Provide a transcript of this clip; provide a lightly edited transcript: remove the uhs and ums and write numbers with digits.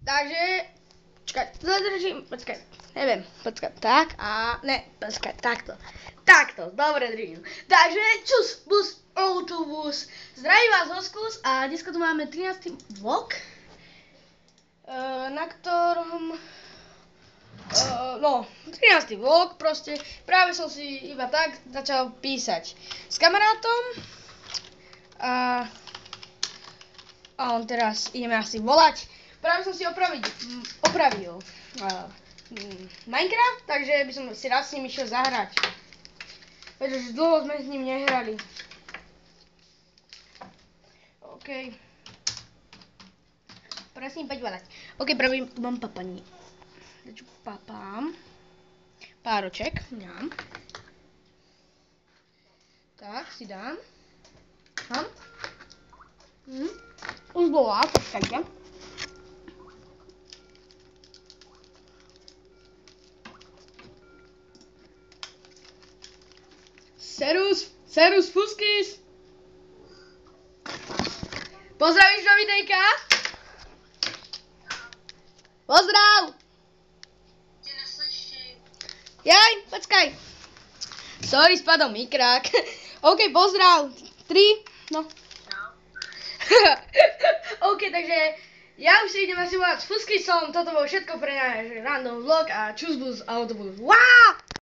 Takže, čakaj, zadržím, počkaj, neviem, počkaj, tak a ne, počkaj, takto, dobre držím. Takže, čus, bus, autobus, zdraví vás Hoskus a dneska tu máme 13. vlog, na ktorom, 13. vlog proste, práve som si iba tak začal písať s kamarátom a on teraz ideme asi volať. Práve som si opravil Minecraft, takže by som si rád s ním išiel zahrať. Pretože dlho sme s ním nehrali. OK. Prosím, poď volať. OK, pravím, tu mám papaní. Takže papám. Pároček, dám. Tak, si dám. Dám. Už volá, počkajte. Serus Fuskis. Pozdravíš do videjka? Pozdrav. Tě neslyším. Jaj, počkaj. Sorry, spadol mikrák. OK, pozdrav. 3, no. OK, takže ja už si idem asi volať s Fuskisom. Toto bolo všetko pre náš random vlog a čus bus autobus. Wow!